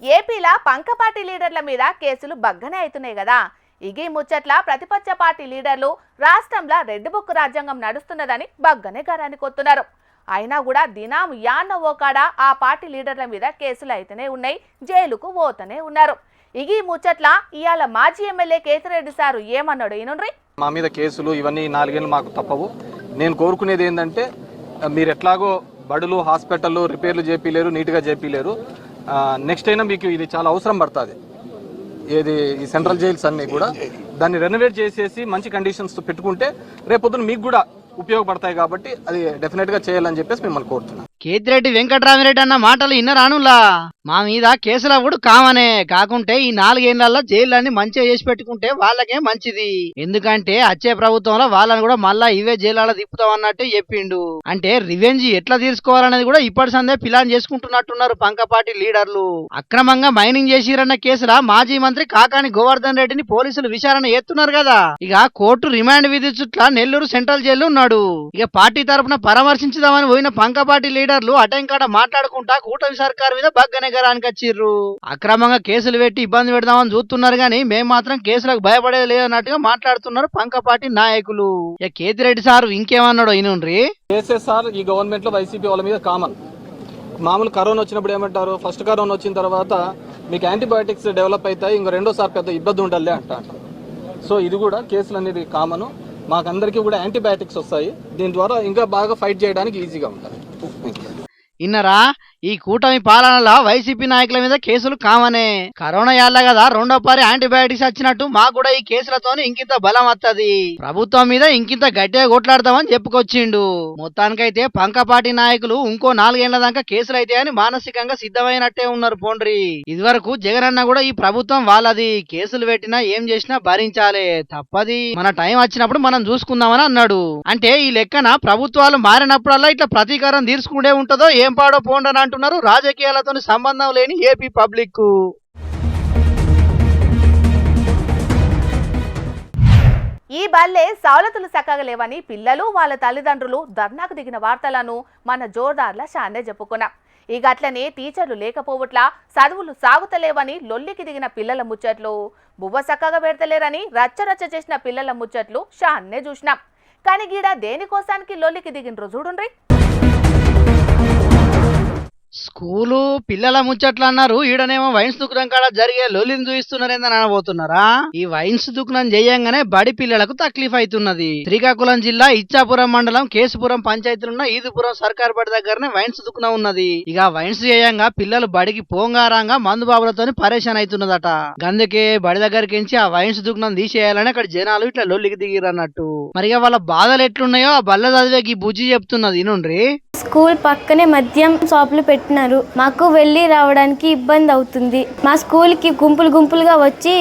ఏపీలో పంకపాటి లీడర్ల మీద కేసులు బగ్గనే అవుతున్నాయి కదా. ఈ ముచ్చట్ల ప్రతిపక్ష పార్టీ లీడర్లు రాష్ట్రంలో రెడ్ బుక్ రాజ్యాంగం నడుస్తున్నదని బగ్గనే గరాని కొత్తున్నారు. అయినా కూడా దినం యాన్న ఓకాడ ఆ పార్టీ లీడర్ల మీద కేసులు అయితేనే ఉన్నాయి, జైలుకు పోతూనే ఉన్నారు. ఈ ముచ్చట్ల ఇవాళ మాజీ ఎమ్మెల్యే కేతిరెడ్డి సారు ఏమన్నాడు ఈనుండ్రి. మా మీద కేసులు ఇవన్నీ 4 ఏళ్ళు మాకు తప్పవు. నేను కోరుకునేది ఏంటంటే మీరు ఎట్లాగో బడులు హాస్పిటల్లో రిపేర్లు చేపిలేరు, నీట్గా చేపిలేరు. నెక్స్ట్ అయినా మీకు ఇది చాలా అవసరం పడుతుంది. ఏది ఈ సెంట్రల్ జైల్స్ అన్నీ కూడా దాన్ని రెనోవేట్ చేసేసి మంచి కండిషన్స్తో పెట్టుకుంటే రేపొద్దున మీకు కూడా ఉపయోగపడతాయి. కాబట్టి అది డెఫినెట్గా చేయాలని చెప్పేసి మిమ్మల్ని కోరుతున్నాను. కేతిరెడ్డి వెంకటరామిరెడ్డి అన్న మాటలు ఇన్నరానులా మా మీద కేసులు అవ్వడు కామనే. కాకుంటే ఈ 4 ఏళ్లలో జైళ్ళని మంచిగా చేసి పెట్టుకుంటే వాళ్ళకే మంచిది. ఎందుకంటే వచ్చే ప్రభుత్వంలో వాళ్ళని కూడా మళ్ళా ఇవే జైళ్ళలో తిప్పుతాం అన్నట్టు చెప్పిండు. అంటే రివెంజ్ ఎట్లా తీసుకోవాలనేది కూడా ఇప్పటి సందే ప్లాన్ చేసుకుంటున్నట్టున్నారు పంకపాటి లీడర్లు. అక్రమంగా మైనింగ్ చేసిరన్న కేసుల మాజీ మంత్రి కాకాని గోవర్ధన్ రెడ్డిని పోలీసులు విచారణ చేస్తున్నారు కదా. ఇక కోర్టు రిమాండ్ విధించుట్ల నెల్లూరు సెంట్రల్ జైల్లో ఉన్నాడు. ఇక పార్టీ తరఫున పరామర్శించుదామని పోయిన పంకపాటి లీడర్లు అటెంకాడ మాట్లాడుకుంటా కూటమి సర్కారు మీద బగ్గనే గరానికి వచ్చిర్రు. అక్రమంగా కేసులు పెట్టి ఇబ్బంది పెడదామని చూస్తున్నారు గానీ మేము మాత్రం కేసులకు భయపడేది లేదన్నట్టుగా మాట్లాడుతున్నారు పంకపాటి నాయకులు. ఇక కేతిరెడ్డి సార్ ఇంకేమన్నాడో ఈయనుండ్రి. కేసెస్ సార్ ఈ గవర్నమెంట్ లో వైసీపీ వాళ్ళ మీద కామన్. మామూలు కరోనా వచ్చినప్పుడు ఏమంటారు, ఫస్ట్ కరోనా వచ్చిన తర్వాత మీకు యాంటీబయాటిక్స్ డెవలప్ అవుతాయి, ఇంకో రెండోసారి పెద్ద ఇబ్బంది ఉండాలి అంటారు. సో ఇది కూడా కేసులు అనేది కామను. మాకందరికీ కూడా యాంటీబయాటిక్స్ వస్తాయి. దీని ద్వారా ఇంకా బాగా ఫైట్ చేయడానికి ఈజీగా ఉంటుంది. ఇన్నరా ఈ కూటమి పాలనలో వైసీపీ నాయకుల మీద కేసులు కామనే. కరోనా యాళ్ళ కదా రెండో పారి యాంటీబయాటిక్స్ వచ్చినట్టు మాకు కూడా ఈ కేసులతో ఇంకింత బలం వస్తుంది. ప్రభుత్వం మీద ఇంకింత గట్టిగా కొట్లాడతామని చెప్పుకొచ్చిండు. మొత్తానికైతే పంకపాటి నాయకులు ఇంకో 4 ఏళ్ల దాకా కేసులు అయితే అని మానసికంగా సిద్ధమైనట్టే ఉన్నారు. పోండ్రి ఇదివరకు జగనన్న కూడా ఈ ప్రభుత్వం వాళ్ళది, కేసులు పెట్టినా ఏం చేసినా భరించాలి, తప్పది, మన టైం వచ్చినప్పుడు మనం చూసుకుందామని అన్నాడు. అంటే ఈ లెక్కన ప్రభుత్వాలు మారినప్పుడల్లా ఇట్లా ప్రతీకారం తీర్చుకుంటే ఉంటుందో ఏం పాడో పోండని అంటున్నారు రాజకీయాలతో సంబంధం లేని ఏపీ పబ్లిక్. ఈ బల్లే సౌలతులు చక్కగా లేవని పిల్లలు వాళ్ళ తల్లిదండ్రులు ధర్నాకు దిగిన వార్తలను మన జోర్దార్ల షాన్నే చెప్పుకున్నాం. ఈ గట్లనే టీచర్లు లేకపోవట్లా చదువులు సాగుతలేవని లొల్లికి దిగిన పిల్లల ముచ్చట్లు, బువ్వ చక్కగా పెడతలేరని రచ్చరచ్చ చేసిన పిల్లల ముచ్చట్లు షాన్నే చూసినాం. కానీ గీడ దేనికోసానికి లొల్లికి దిగినరు చూడుండ్రి. స్కూలు పిల్లల ముచ్చట్లు అన్నారు, ఈడనేమో వైన్స్ దుకాణం కాడ జరిగే లొల్లిని చూయిస్తున్నారేందని అనబోతున్నారా. ఈ వైన్స్ దుకాణం చేయంగానే బడి పిల్లలకు తక్లీఫ్ అవుతున్నది. శ్రీకాకుళం జిల్లా ఇచ్చాపురం మండలం కేశపురం పంచాయతీలున్న ఈదుపురం సర్కార్ బడి దగ్గరనే వైన్స్ దుకాణం ఉన్నది. ఇక వైన్స్ చేయంగా పిల్లలు బడికి పోంగారంగా మందు బాబులతోని పరేషాన్ అవుతున్నదట. గందుకే బడి దగ్గరికి ఆ వైన్స్ దుకాణం తీసేయాలని అక్కడ జనాలు ఇట్లా లొల్లికి దిగిరన్నట్టు. మరి వాళ్ళ బాధలు ఎట్లున్నాయో ఆ బల్ల చదివే ఈ బుజ్జి చెప్తున్నది నుండ్రి. స్కూల్ పక్కనే మద్యం షాపులు పెట్టినారు. మాకు వెళ్ళి రావడానికి ఇబ్బంది అవుతుంది. మా స్కూల్ కి గుంపులుగా వచ్చి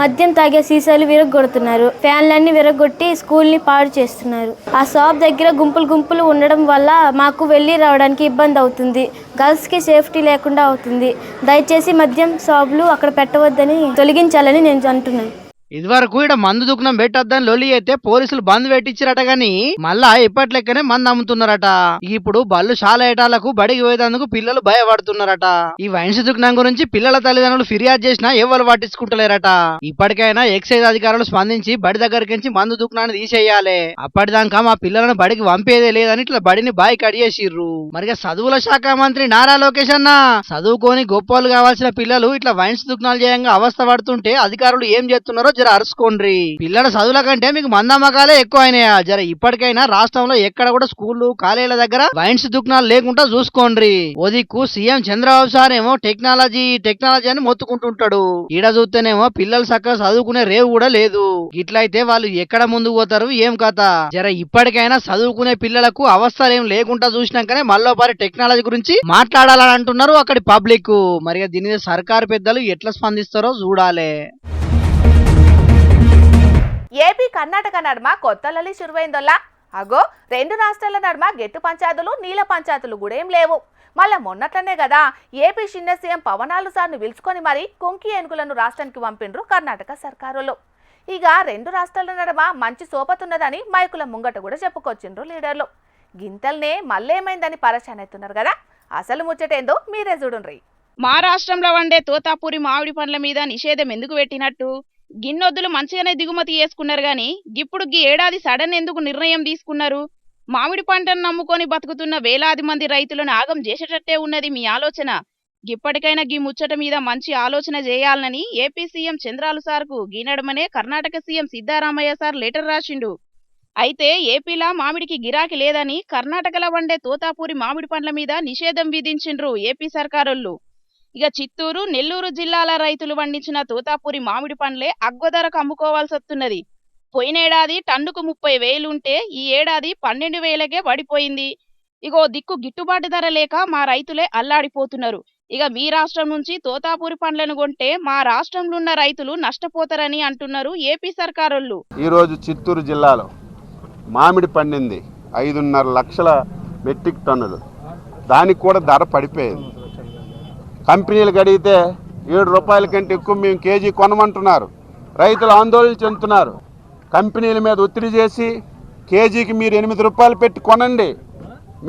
మద్యం తాగే సీసాలు విరగొడుతున్నారు. ఫ్యాన్లన్నీ విరగొట్టి స్కూల్ ని పాడు చేస్తున్నారు. ఆ షాప్ దగ్గర గుంపులు ఉండడం వల్ల మాకు వెళ్ళి రావడానికి ఇబ్బంది అవుతుంది. గర్ల్స్ కి సేఫ్టీ లేకుండా అవుతుంది. దయచేసి మద్యం షాపులు అక్కడ పెట్టవద్దని తొలగించాలని నేను అంటున్నాను. ఇదివరకు ఇక్కడ మందు దుకాణం పెట్టొద్దని లొల్లి అయితే పోలీసులు బంద్ పెట్టించారట గాని మళ్ళా ఇప్పటి లెక్కనే మందు అమ్ముతున్నారట. ఇప్పుడు బళ్ళు శాలేటాలకు బడికి పోయేందుకు పిల్లలు భయపడుతున్నారట. ఈ వైన్స్ దుకాణం గురించి పిల్లల తల్లిదండ్రులు ఫిర్యాదు చేసినా ఎవరు పట్టించుకుంటలేరట. ఇప్పటికైనా ఎక్సైజ్ అధికారులు స్పందించి బడి దగ్గరికి మందు దుకాణాన్ని తీసేయాలి. అప్పటిదాకా మా పిల్లలను బడికి పంపేదే లేదని ఇట్లా బడిని బాయ్ కడిగేసిర్రు. మరి చదువుల శాఖ మంత్రి నారా లోకేష్ అన్న చదువుకొని గొప్పలు కావాల్సిన పిల్లలు ఇట్లా వైన్స్ దుకాణాలు చేయంగా అవస్థ పడుతుంటే అధికారులు ఏం చేస్తున్నారో జర అరుచుకోండ్రి. పిల్లల చదువుల కంటే మీకు మందమ్మకాలే ఎక్కువ అయినాయా? జర ఇప్పటికైనా రాష్ట్రంలో ఎక్కడ కూడా స్కూళ్లు కాలేజీల దగ్గర వైన్స్ దుకాణాలు లేకుండా చూసుకోండ్రి. ఓదిక్కు సీఎం చంద్రబాబు సార్ ఏమో టెక్నాలజీ అని మొత్తుకుంటుంటాడు. ఈడ చూస్తేనేమో పిల్లలు చక్కగా చదువుకునే రేవు కూడా లేదు. ఇట్లయితే వాళ్ళు ఎక్కడ ముందుకు పోతారు ఏం కథ? జర ఇప్పటికైనా చదువుకునే పిల్లలకు అవస్థలు ఏం లేకుండా చూసినాకనే మళ్ళోపారి టెక్నాలజీ గురించి మాట్లాడాలని అంటున్నారు అక్కడి పబ్లిక్. మరి దీని మీద సర్కారు పెద్దలు ఎట్లా స్పందిస్తారో చూడాలి. ఏపీ కర్ణాటక నడుమ కొత్త లొల్లి శురువైందోల్లా. అగో 2 రాష్ట్రాల నడుమ గెట్టు పంచాయతీలు నీళ్ళ పంచాయతీలు కూడా ఏం లేవు. మళ్ళా మొన్నట్లనే కదా ఏపీ చిన్న సీఎం పవనాలు సార్ను పిలుచుకొని మరి కొంకి ఏనుగులను రాష్ట్రానికి పంపిండ్రు కర్ణాటక సర్కారులు. ఇక 2 రాష్ట్రాల నడుమ మంచి సోపతున్నదని మైకుల ముంగట కూడా చెప్పుకొచ్చిండ్రు లీడర్లు. గింతల్నే మళ్ళేమైందని పరేషాన్ అవుతున్నారు కదా. అసలు ముచ్చటేందో మీరే చూడుండ్రి. మహారాష్ట్రంలో వండే తోతాపూరి మామిడి పండ్ల మీద నిషేధం ఎందుకు పెట్టినట్టు? గిన్నొద్దులు మంచిగానే దిగుమతి చేసుకున్నారు గాని ఇప్పుడు గీ ఏడాది సడన్ ఎందుకు నిర్ణయం తీసుకున్నారు? మామిడి పంటను నమ్ముకొని బతుకుతున్న వేలాది మంది రైతులను ఆగం చేసేటట్టే ఉన్నది మీ ఆలోచన. ఇప్పటికైనా గీ ముచ్చట మీద మంచి ఆలోచన చేయాలని ఏపీ సీఎం చంద్రాలు సార్కు గీనడమనే Karnataka CM Siddaramaiah sir letter రాసిండు. అయితే ఏపీలా మామిడికి గిరాకీ లేదని కర్ణాటకలో వండే తోతాపూరి మామిడి పండ్ల మీద నిషేధం విధించిండ్రు ఏపీ సర్కారోళ్ళు. ఇక చిత్తూరు, నెల్లూరు జిల్లాల రైతులు పండించిన తోతాపూరి మామిడి పండ్లే అగ్వ ధరకు అమ్ముకోవాల్సి వస్తున్నది. పోయినేడాది టన్నుకు 30,000 ఉంటే ఈ ఏడాది 12,000కే పడిపోయింది. ఇగో దిక్కు గిట్టుబాటు ధర లేక మా రైతులే అల్లాడిపోతున్నారు. ఇక మీ రాష్ట్రం నుంచి తోతాపూరి పండ్లను కొంటే మా రాష్ట్రంలో ఉన్న రైతులు నష్టపోతారని అంటున్నారు ఏపీ సర్కారోళ్ళు. ఈరోజు చిత్తూరు జిల్లాలో మామిడి పండింది 5.5 లక్షల మెట్రిక్ టన్నులు. దానికి కూడా ధర పడిపోయింది. కంపెనీలకు అడిగితే 7 రూపాయల కంటే ఎక్కువ మేము కేజీ కొనమంటున్నారు. రైతులు ఆందోళన చెందుతున్నారు. కంపెనీల మీద ఒత్తిడి చేసి కేజీకి మీరు 8 రూపాయలు పెట్టి కొనండి,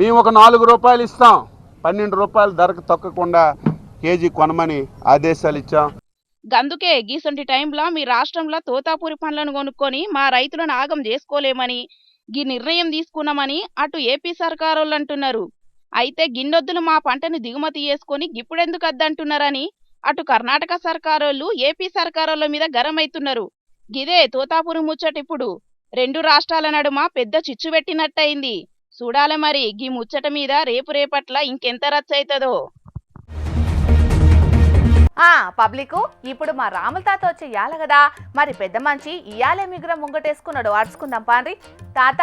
మేము ఒక 4 రూపాయలు ఇస్తాం, 12 రూపాయలు ధరకు తొక్కకుండా కేజీ కొనమని ఆదేశాలు ఇచ్చాం. గందుకే గీసంటి టైంలో మీ రాష్ట్రంలో తోతాపూరి పండ్లను కొనుక్కొని మా రైతులను ఆగం చేసుకోలేమని గీ నిర్ణయం తీసుకున్నామని అటు ఏపీ సర్కారోళ్ళు అంటున్నారు. అయితే గిన్నొద్దులు మా పంటను దిగుమతి చేసుకొని గిప్పుడెందుకు అద్దంటున్నారని అటు కర్ణాటక సర్కారోళ్ళు ఏపీ సర్కారోళ్ళ మీద గరమైతున్నారు. గిదే తోతాపూరి ముచ్చట ఇప్పుడు 2 రాష్ట్రాల నడుమ పెద్ద చిచ్చు పెట్టినట్టయింది. చూడాలి మరి గీ ముచ్చట మీద రేపట్ల ఇంకెంత రచ్చయితదో. పబ్లిక్ ఇప్పుడు మా రాముల తాత వచ్చి ఇయ్యాల కదా, మరి పెద్ద మంచి ఇయ్యాలే మిగురం ముంగటేసుకున్నాడు, అడుచుకుందాం పాండ్రి. తాత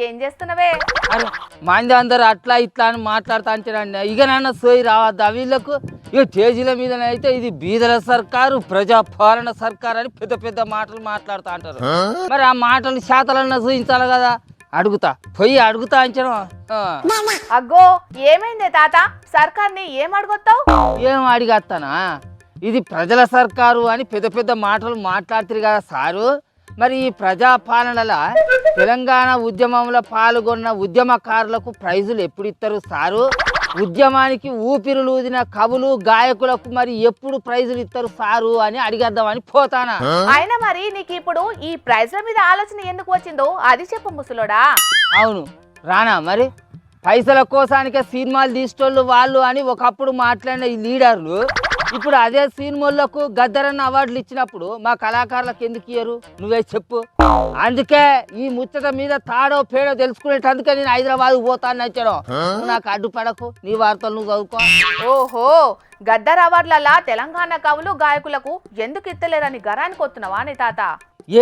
ఏం చేస్తున్నవే? అరే మంది అందరు అట్లా ఇట్లా అని మాట్లాడుతా అంటారండి. ఇక నాన్న సోయి రావద్దా వీళ్ళకు? ఇక స్టేజీల మీదనైతే ఇది బీదల సర్కారు, ప్రజాపాలన సర్కారు అని పెద్ద పెద్ద మాటలు మాట్లాడుతూ అంటారు. మరి ఆ మాటలు శాతలన్నా చూపించాలి కదా. అడుగుతా అంచనా. అగ్గో ఏమైందే తాత, సర్కార్ని ఏం అడగొత్తావు? ఏం అడిగేస్తానా? ఇది ప్రజల సర్కారు అని పెద్ద పెద్ద మాటలు మాట్లాడుతారు కదా సారు. మరి ఈ ప్రజాపాలనలో తెలంగాణ ఉద్యమంలో పాల్గొన్న ఉద్యమకారులకు ప్రైజులు ఎప్పుడు ఇస్తారు సారు? ఉద్యమానికి ఊపిరులూదిన కవులు, గాయకులకు మరి ఎప్పుడు ప్రైజులు ఇస్తారు సారు అని అడిగేద్దామని పోతానా. అయినా మరి నీకు ఇప్పుడు ఈ ప్రైజ్ల మీద ఆలోచన ఎందుకు వచ్చిందో అది చెప్పు ముసలోడా. అవును రానా, మరి పైసల కోసానికే సినిమాలు తీసేటోళ్ళు వాళ్ళు అని ఒకప్పుడు మాట్లాడిన ఈ లీడర్లు ఇప్పుడు అదే సినిమాలకు గద్దరన్న అవార్డులు ఇచ్చినప్పుడు మా కళాకారులకు ఎందుకు ఇయ్యరు? నువ్వే చెప్పు. అందుకే ఈ ముచ్చట మీద తాడో పేడో తెలుసుకునేటందుకే నేను హైదరాబాద్ పోతాను నచ్చడం. నాకు అడ్డుపడకు, నీ వార్తలు నువ్వు చదువుకో. ఓహో, గద్దర్ అవార్డులలా తెలంగాణ కవులు గాయకులకు ఎందుకు ఇత్తలేరని గరానికి వస్తున్నావా నీ తాత?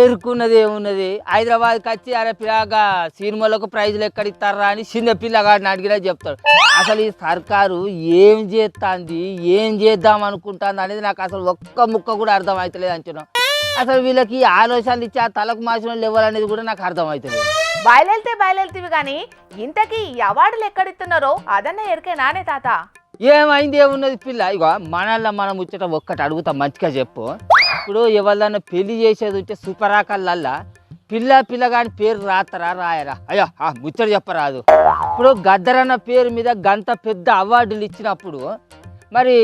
ఏరుకున్నది ఏమున్నది, హైదరాబాద్కి వచ్చి అరే పిల్లగా సినిమాలకు ప్రైజులు ఎక్కడ ఇస్తారా అని చిన్న పిల్లగాడిని అడిగినా చెప్తాడు. అసలు ఈ సర్కారు ఏం చేస్తుంది, ఏం చేద్దాం అనుకుంటుంది అనేది నాకు అసలు ఒక్క ముక్క కూడా అర్థం అవుతలేదు అంటున్నాం. అసలు వీళ్ళకి ఆలోచనలు ఇచ్చి ఆ తలకు మాసిన లెవెల్ అనేది కూడా నాకు అర్థం అవుతలేదు. బయలుదేరితివి కానీ ఇంతకీ ఈ అవార్డులు ఎక్కడిస్తున్నారో అదన్న ఎరికేనానే తాత? ఏమైంది ఏమున్నది పిల్ల, ఇగో మనల్ని మనం ముచ్చట ఒక్కటి అడుగుతా మంచిగా చెప్పు. ఇప్పుడు ఎవరిదన్నా పెళ్లి చేసేది ఉంటే సుపరాకల్లల్లా పిల్లగాని పేరు రాస్తారా రాయరా? అయ్యో ముచ్చట చెప్పరాదు. ఇప్పుడు గద్దరన్న పేరు మీద గంత పెద్ద అవార్డులు ఇచ్చినప్పుడు మరి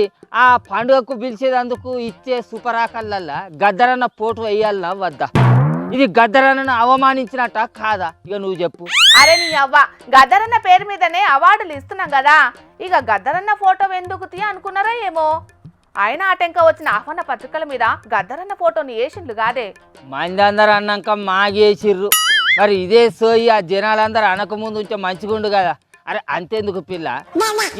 ఆ పండుగకు పిలిచేదందుకు ఇచ్చే సుపరాకల్లల్లా గద్దరన్న ఫోటో వేయాలన్నా వద్దా? ఇది గద్దరన్నను అవమానించినట్ట కాదా? ఇక నువ్వు చెప్పు. అరే నీ అవ్వ, గద్దరన్న పేరు మీదనే అవార్డులు ఇస్తున్నాం కదా, ఇక గద్దరన్న ఫోటో ఎందుకు తీ అనుకున్నారా ఏమో. ఆయన ఆటంక వచ్చిన ఆహ్వాన పత్రికల మీద గద్దరన్న ఫోటోని వేసిండ్లు కాదే. మంది అందరు అన్నాక మాగేసిర్రు. మరి ఇదే సోయి ఆ జనాలందరూ అనకముందు ఉంటే మంచిగుండు కదా. అరే అంతేందుకు పిల్ల,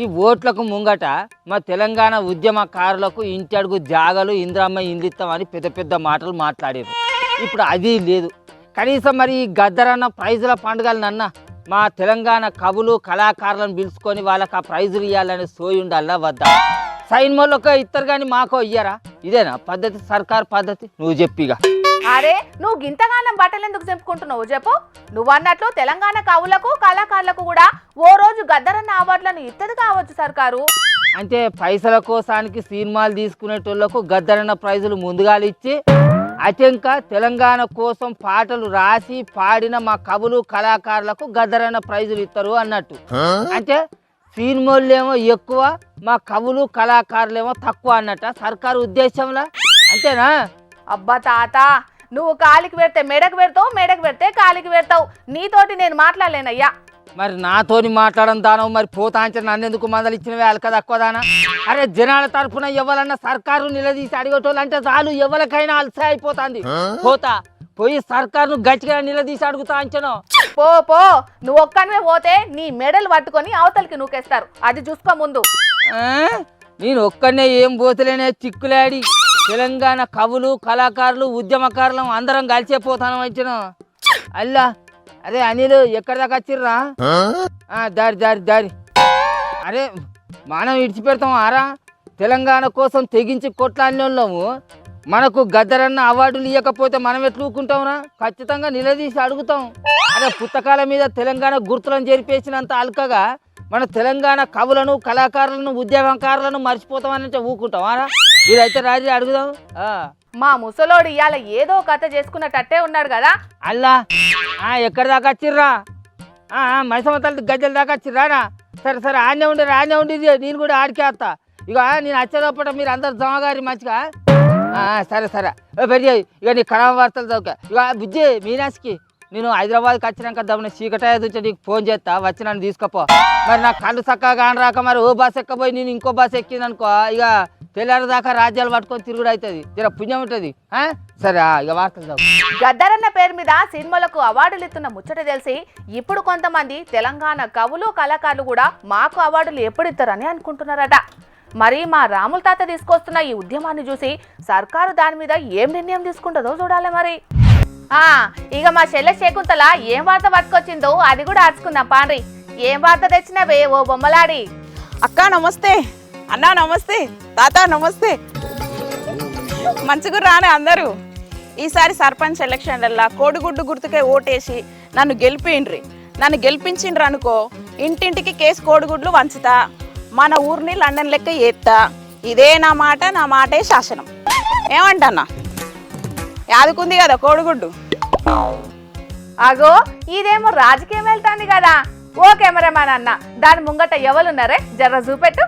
ఈ ఓట్లకు ముంగట మా తెలంగాణ ఉద్యమకారులకు ఇంటి అడుగు జాగలు ఇంద్రమ్మ ఇందిస్తామని పెద్ద పెద్ద మాటలు మాట్లాడారు. ఇప్పుడు అది లేదు. కనీసం మరి ఈ గద్దరన్న ప్రైజుల పండుగలనన్నా మా తెలంగాణ కవులు కళాకారులను పిలుచుకొని వాళ్ళకి ఆ ప్రైజులు ఇవ్వాలని సోయి ఉండాలా వద్దా? సైన్మోళ్ళకో ఇస్తారు కానీ మాకో ఇయ్యరా? ఇదేనా పద్ధతి, సర్కార్ పద్ధతి? నువ్వు చెప్పిగా. అరే నువ్వు గింతగానం బట్టలు ఎందుకు చెప్పుకుంటున్నావు చెప్పు. నువ్వు అన్నట్లు తెలంగాణ కవులకు కళాకారులకు కూడా ఓ రోజు గద్దరన్న అవార్డులను ఇత్తది కావచ్చు సర్కారు. అంటే పైసల కోసానికి సినిమాలు తీసుకునేటోళ్లకు గద్దరన్న ప్రైజులు ముందుగా ఇచ్చి అటెంక తెలంగాణ కోసం పాటలు రాసి పాడిన మా కవులు కళాకారులకు గద్దరన్న ప్రైజులు ఇస్తారు అన్నట్టు. అంటే సినిమాలేమో ఎక్కువ, మా కవులు కళాకారులేమో తక్కువ అన్నట్ట సర్కారు ఉద్దేశంలో, అంతేనా? అబ్బా తాత, నువ్వు కాలికి పెడితే మెడకు పెడతావు, మెడకు పెడితే కాలికి పెడతావు. నీతోటి నేను మాట్లాడలేనయ్యా. మరి నాతోని మాట్లాడడం దానవు, మరి పోతాంచే నన్ను ఎందుకు మందలు ఇచ్చినవే అలక తక్కువ దానా? అరే జనాల తరఫున ఎవరన్నా సర్కారు నిలదీసి అడిగేటోళ్ళు అంటే చాలు, ఎవరికైనా అలసే అయిపోతుంది. పోయి సర్కారును గట్టిగా నిలదీసి అడుగుతా అంచను. పో పో, నువ్వు ఒక్కనివే పోతే నీ మెడలు పట్టుకొని అవతలికి నూకేస్తారు. అది చూసుకో ముందు. నేను ఒక్కనే ఏం పోతలేనే చిక్కులాడి. తెలంగాణ కవులు కళాకారులు ఉద్యమకారులు అందరం కలిసిపోతాను వచ్చాను. అల్లా అరే అనిల్ ఎక్కడి దాకా వచ్చిర్రా? దారి దారి దారి. అరే మనం ఇడిచిపెడతాం ఆరా? తెలంగాణ కోసం తెగించి కొట్లాడిన వాళ్ళము. మనకు గద్దరన్న అవార్డులు ఇవ్వకపోతే మనం ఎట్లా ఊరుకుంటాంరా? ఖచ్చితంగా నిలదీసి అడుగుతాం. అదే పుస్తకాల మీద తెలంగాణ గుర్తులను జరిపేసినంత అల్కగా మన తెలంగాణ కవులను కళాకారులను ఉద్యమకారులను మర్చిపోతామని ఊరుకుంటాం. మీరైతే రాజీ అడుగుదాం. మా ముసలోడు ఇవాళ ఏదో కథ చేసుకున్నట్టే ఉన్నాడు కదా. అల్లా ఎక్కడి దాకా వచ్చిర్రా? మైసమ్మ తల్లి గజ్జల దాకా వచ్చిర్రా? సరే సరే, ఆడనే ఉండి నేను కూడా ఆడికే వస్తా. ఇక నేను వచ్చేటప్పుడు మీరు అందరు జమగారి మంచిగా. సరే సరే పెరిగి ఇక నీ కళా వార్తలు చదువుక. ఇక బుజ్జి మీనాస్కి నేను హైదరాబాద్కి వచ్చినాక దమ్మున చీకటాయ నుంచి నీకు ఫోన్ చేస్తా, వచ్చి నన్ను తీసుకపో. మరి నాకు కళ్ళు చక్కగా కానరాక మరి ఓ బస్ ఎక్కపోయి నేను ఇంకో బస్ ఎక్కిందనుకో, ఇక తెల్లారి దాకా రాజ్యాలు పట్టుకొని తిరుగుడు అవుతుంది, జర పుణ్యం ఉంటుంది. సరే ఇక వార్తలు చదువు. గద్దరన్న పేరు మీద సినిమాలకు అవార్డులు ఇస్తున్న ముచ్చట తెలిసి ఇప్పుడు కొంతమంది తెలంగాణ కవులు కళాకారులు కూడా మాకు అవార్డులు ఎప్పుడు ఇస్తారని అనుకుంటున్నారట. మరి మా రాముల తాత తీసుకొస్తున్న ఈ ఉద్యమాన్ని చూసి సర్కారు దాని మీద ఏం నిర్ణయం తీసుకుంటుందో చూడాలి. మరి ఇక మా చెల్లె శకుంతల ఏం వార్త పట్టుకొచ్చిందో అది కూడా ఆర్చుకుందాం పాండ్రి. ఏం వార్త తెచ్చినవే ఓ బొమ్మలాడి? అక్క నమస్తే, అన్నా నమస్తే, తాత నమస్తే. మంచిగా రానే అందరూ. ఈసారి సర్పంచ్ ఎలక్షన్లల్లా కోడిగుడ్డు గుర్తుకే ఓటేసి నన్ను గెలిపిండ్రి. నన్ను గెలిపించిండ్రు అనుకో, ఇంటింటికి కేసు కోడిగుడ్లు వంచుతా, మన ఊరిని లండన్ లెక్క ఏత్తా. ఇదే నా మాట, నా మాటే శాసనం. ఏమంటన్నా? యాదుకుంది కదా కోడిగుడ్డు. అగో ఇదేమో రాజకీయం వెళ్తాంది కదా. ఓ కెమెరామ్యాన్ అన్న, దాని ముంగట ఎవరున్నారే జర్ర చూపెట్టు.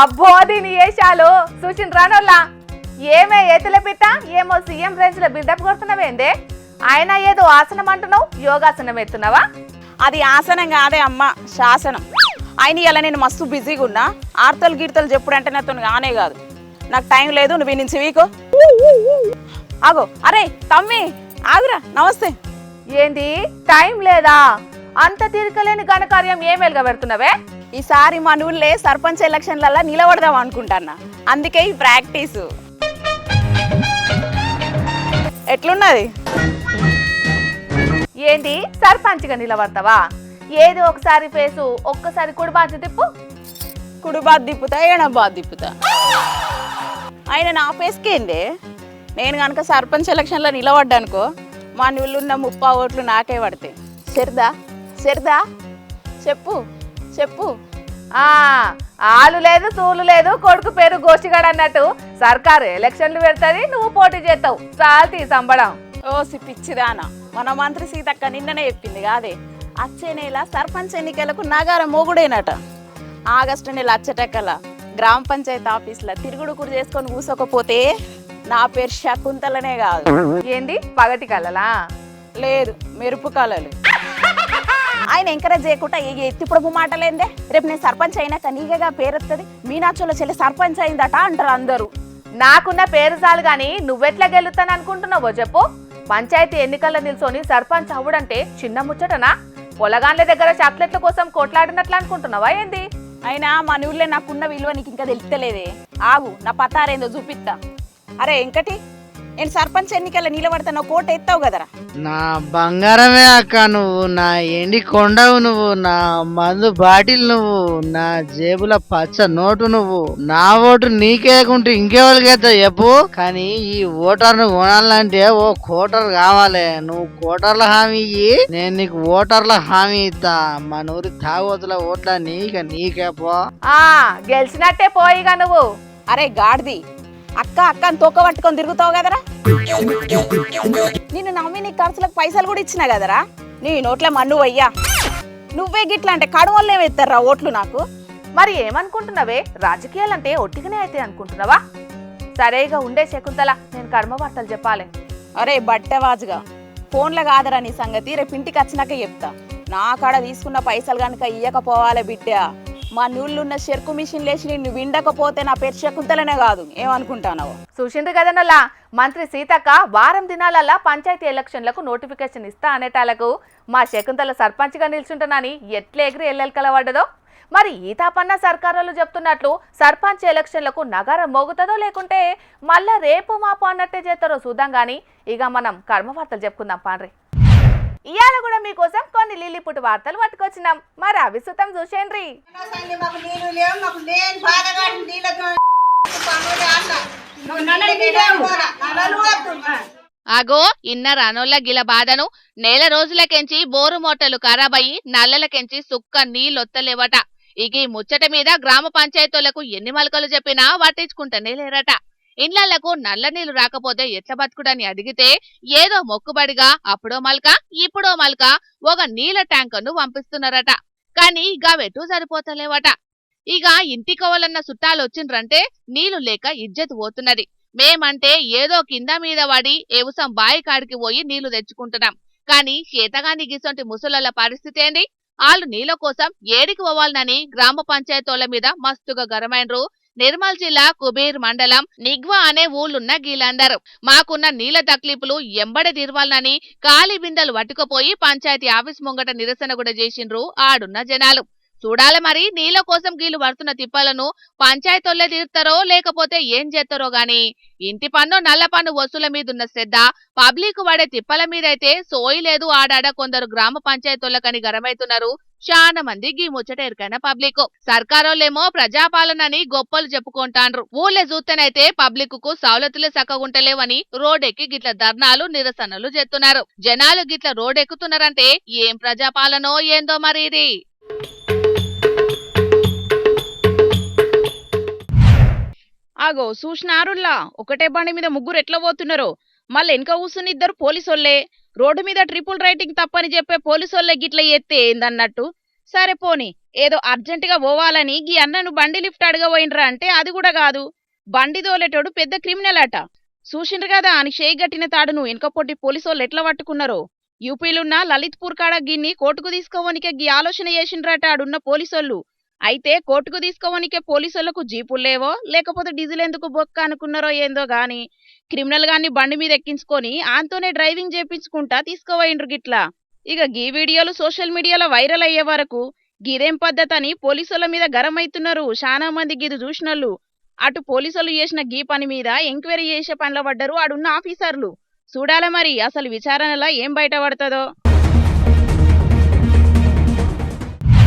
అబ్బో దీని ఏషాలు చూసిన రానోళ్ళ. ఏమే ఎత్తుల పిట్ట, ఏమో సీఎం రేంజ్ లో బిల్డప్ కొడుతున్నావేందే? ఆయన ఏదో ఆసనం అంటున్నావు, యోగాసనం ఎత్తున్నావా? అది ఆసనం కాదే అమ్మ, శాసనం. ఆయన ఇలా నేను మస్తు బిజీగా ఉన్నా, ఆర్తలు గీర్తలు చెప్పుడంటే నాతో కానే కాదు. నాకు టైం లేదు, నువ్వు నుంచి వీకు ఆగో. అరే తమ్మి ఆగురా, నమస్తే. ఏంది టైం లేదా? అంత తీరికలేని ఘనకార్యం ఏమేలుగా పెడుతున్నావే? ఈసారి మన ఊళ్ళే సర్పంచ్ ఎలక్షన్లల్లా నిలబడదాం అనుకుంటాన్నా, అందుకే ఈ ప్రాక్టీసు. ఎట్లున్నది? ఏంటి సర్పంచ్గా నిలబడతావా? ఏది ఒకసారి ఫేసు, ఒక్కసారి కుడిబాజు తిప్పు. కుడిబాద్ తిప్పుతా, ఎడబాద్ తిప్పుతా. ఆయన నా ఫేస్కేందే? నేను కనుక సర్పంచ్ ఎలక్షన్లో నిలబడ్డానుకో, మా ఊళ్ళో ఉన్న 30 ఓట్లు నాకే పడతాయి. సరిదా సరిదా? చెప్పు చెప్పు. ఆలు లేదు తూలు లేదు, కొడుకు పేరు గోషిగాడు అన్నట్టు సర్కారు ఎలక్షన్లు పెడతాది, నువ్వు పోటీ చేస్తావు. చాలు సంబడం. ఓసి పిచ్చిదానా, మన మంత్రి సీతక్క నిన్ననే చెప్పింది కాదే, వచ్చే నెల సర్పంచ్ ఎన్నికలకు నగార మోగుడేనట. ఆగస్టు నెల అచ్చటక్కల గ్రామ పంచాయతీ ఆఫీసులో తిరుగుడుకురు చేసుకొని కూసోకపోతే నా పేరు శకుంతలనే కాదు. ఏంది పగటి కలలా? లేదు, మెరుపు కళలు. ఆయన ఎంకరేజ్ చేయకుండా ఎత్తిప్పుడు మాటలేందే. రేపు నేను సర్పంచ్ అయినాక నీకేగా పేరు వస్తుంది, మీనాచోళ్ళ చెల్లి సర్పంచ్ అయిందట అంటారు అందరూ. నాకున్న పేరు చాలు గాని నువ్వెట్లా గెలుస్తాను అనుకుంటున్నావో చెప్పు. పంచాయతీ ఎన్నికల్లో నిల్చొని సర్పంచ్ అవ్వడంటే చిన్న ముచ్చటనా? పొలగాన్ల దగ్గర చాక్లెట్ల కోసం కొట్లాడినట్లు అనుకుంటున్నావా ఏంది? అయినా మన ఊళ్ళో నాకున్న విలువ నీకు ఇంకా తెలుస్తలేదే. ఆగు, నా పతారేందో చూపిస్తా. అరే వెంకటి, నేను సర్పంచ్ ఎన్నికల్లో నిలబడతాను, కోట ఎత్తావు కదరా. నా బంగారమే అక్క నువ్వు, నా ఎండి కొండవు నువ్వు, నా మందు బాటిల్ నువ్వు, నా జేబుల పచ్చ నోటు నువ్వు. నా ఓటు నీకేకుంటే ఇంకెవరికైతే చెప్పు. కానీ ఈ ఓటర్ను కొనాలంటే ఓ కోటర్ కావాలి. నువ్వు కోటర్ల హామీ ఇయ్యి, నేను నీకు ఓటర్ల హామీ ఇస్తా. మన ఊరి తాగోతుల ఓట్ల నీకే పో. గెలిచినట్టే పోయిగా నువ్వు. అరే గాడిది, అక్క అక్క అని తోక పట్టుకొని తిరుగుతావు కదరా. నిన్ను నమ్మి నీ ఖర్చులకు పైసలు కూడా ఇచ్చినా కదరా. నీ నోట్ల మన్ను అయ్యా. నువ్వే గిట్లా అంటే కడువల్లే ఎత్తారా ఓట్లు నాకు? మరి ఏమనుకుంటున్నావే, రాజకీయాలంటే ఒట్టిగానే అయితే అనుకుంటున్నావా? సరేగా ఉండే శకుంతల, నేను కర్మ వార్తలు చెప్పాలి. అరే బట్టవాజుగా, ఫోన్లో కాదరా నీ సంగతి, రేపు ఇంటికి వచ్చినాక చెప్తా. నా కాడ తీసుకున్న పైసలు కనుక ఇయ్యకపోవాలే బిడ్డ. మా నూళ్ళున్న చెరుకు మిషన్ లేచి నిన్ను విండకపోతే నా పేరు శకుంతలనే కాదు. ఏమనుకుంటానవు? చూసిండ్రు కదనల్లా, మంత్రి సీతక్క వారం దినాలల్లా పంచాయతీ ఎలక్షన్లకు నోటిఫికేషన్ ఇస్తా అనేటాలకు మా శకుంతల సర్పంచ్గా నిల్చుంటానని ఎట్లా ఎగిరి ఎల్లెలకలవడ్డదో. మరి ఈ తాపన్న సర్కారులు చెప్తున్నట్లు సర్పంచ్ ఎలక్షన్లకు నగరం మోగుతుందో లేకుంటే మళ్ళా రేపు మాపు అన్నట్టే చేస్తారో చూద్దాం. కానీ ఇక మనం కర్మ వార్తలు చెప్పుకుందాం పాండ్రి. ఇవాళ కూడా మీకోసం కొన్ని లిల్లిపుట్టు వార్తలు పట్టుకొచ్చినాం, మరి అవి సుతం చూసేయండి. అగో ఇన్న రానోళ్ళ గిల బాధను, నెల రోజులకెంచి బోరు మోటార్లు ఖరాబయ్యి నల్లలకెంచి సుక్క నీళ్ళొత్తలేవట. ఇక ఈ ముచ్చట మీద గ్రామ పంచాయతీలకు ఎన్ని మలకలు చెప్పినా పట్టించుకుంటనే లేరట. ఇండ్లకు నల్ల నీళ్లు రాకపోతే ఎట్ల బతుకుడని అడిగితే ఏదో మొక్కుబడిగా అప్పుడో మల్క ఇప్పుడో మల్క ఒక నీళ్ల ట్యాంకర్ను పంపిస్తున్నారట. కానీ ఇక వెటు సరిపోతలేవట. ఇక ఇంటికోవాలన్న చుట్టాలు వచ్చిండ్రంటే నీళ్లు లేక ఇజ్జత్ పోతున్నది. మేమంటే ఏదో కింద మీద పడి ఏవుసం బాయి కాడికి పోయి నీళ్లు తెచ్చుకుంటున్నాం. కానీ చేతగాని గిసొంటి ముసలల పరిస్థితి ఏంది? వాళ్ళు నీళ్ల కోసం ఏడికి పోవాలనని గ్రామ పంచాయతీల మీద మస్తుగా గరమైనరు. నిర్మల్ జిల్లా కుబీర్ మండలం నిగ్వా అనే ఊళ్ళున్న గీలందరూ మాకున్న నీళ్ల తక్లీపులు ఎంబడ తీర్వాలనని ఖాళీ బిందెలు పట్టుకుపోయి పంచాయతీ ఆఫీస్ ముంగట నిరసన కూడా చేసిండ్రు ఆడున్న జనాలు. చూడాలి మరి నీళ్ల కోసం గీలు పడుతున్న తిప్పలను పంచాయతీలే తీరుతారో లేకపోతే ఏం చేస్తారో గాని. ఇంటి పన్ను నల్ల పన్ను వసూల మీదున్న శ్రద్ధ పబ్లిక్ వాడే తిప్పల మీదైతే సోయి లేదు. ఆడాడ కొందరు గ్రామ పంచాయతీలకని గరమైతున్నారు చాలా మంది. గీ ముచ్చట ఎరికైన పబ్లిక్ సర్కారోళ్ళేమో ప్రజాపాలనని గొప్పలు చెప్పుకుంటాండ్రు. ఊళ్ళే చూస్తేనైతే పబ్లిక్ కు సౌలతులే సక్కగుంటలేవని రోడ్డెక్కి గిట్ల ధర్నాలు నిరసనలు చేస్తున్నారు. జనాలు గిట్ల రోడ్డెక్కుతున్నారంటే ఏం ప్రజాపాలనో ఏందో మరి ఇది. ఆగో చూసినారుల్లా, ఒకటే బండి మీద ముగ్గురు ఎట్లా పోతున్నారో. మళ్ళీ వెనక కూర్చుని ఇద్దరు పోలీసోళ్లే. రోడ్డు మీద ట్రిపుల్ రైటింగ్ తప్పని చెప్పే పోలీసోళ్లే గిట్ల ఎత్తే ఏందన్నట్టు. సరే పోని, ఏదో అర్జెంటుగా పోవాలని గీ అన్నను బండి లిఫ్ట్ అడగబోయినరా అంటే అది కూడా కాదు. బండి తోలేటోడు పెద్ద క్రిమినల్ అట. చూసిండ్రు కదా అని చేయి గట్టిన తాడును వెనకపోటి పోలీసోళ్ళు ఎట్లా పట్టుకున్నారో. యూపీలున్న లలిత్పూర్ కాడ గిన్ని కోర్టుకు తీసుకోవనికే గీ ఆలోచన చేసిండ్రట ఆడున్న పోలీసోళ్ళు. అయితే కోర్టుకు తీసుకోవనికే పోలీసులకు జీపులు లేవో లేకపోతే డీజిల్ ఎందుకు బొక్క అనుకున్నారో ఏందో గాని క్రిమినల్ గాన్ని బండి మీద ఎక్కించుకొని ఆంతోనే డ్రైవింగ్ చేపించుకుంటా తీసుకోవైండ్రు గిట్లా. ఇక గీ వీడియోలు సోషల్ మీడియాలో వైరల్ అయ్యే వరకు గిదేం పద్ధతి అని పోలీసుల మీద గరమైతున్నారు చాలా మంది. గిది చూసినోళ్ళు అటు పోలీసులు చేసిన గీ పని మీద ఎంక్వైరీ చేసే పనిలో పడ్డరు ఆడున్న ఆఫీసర్లు. చూడాల మరి అసలు విచారణలో ఏం బయటపడుతుందో.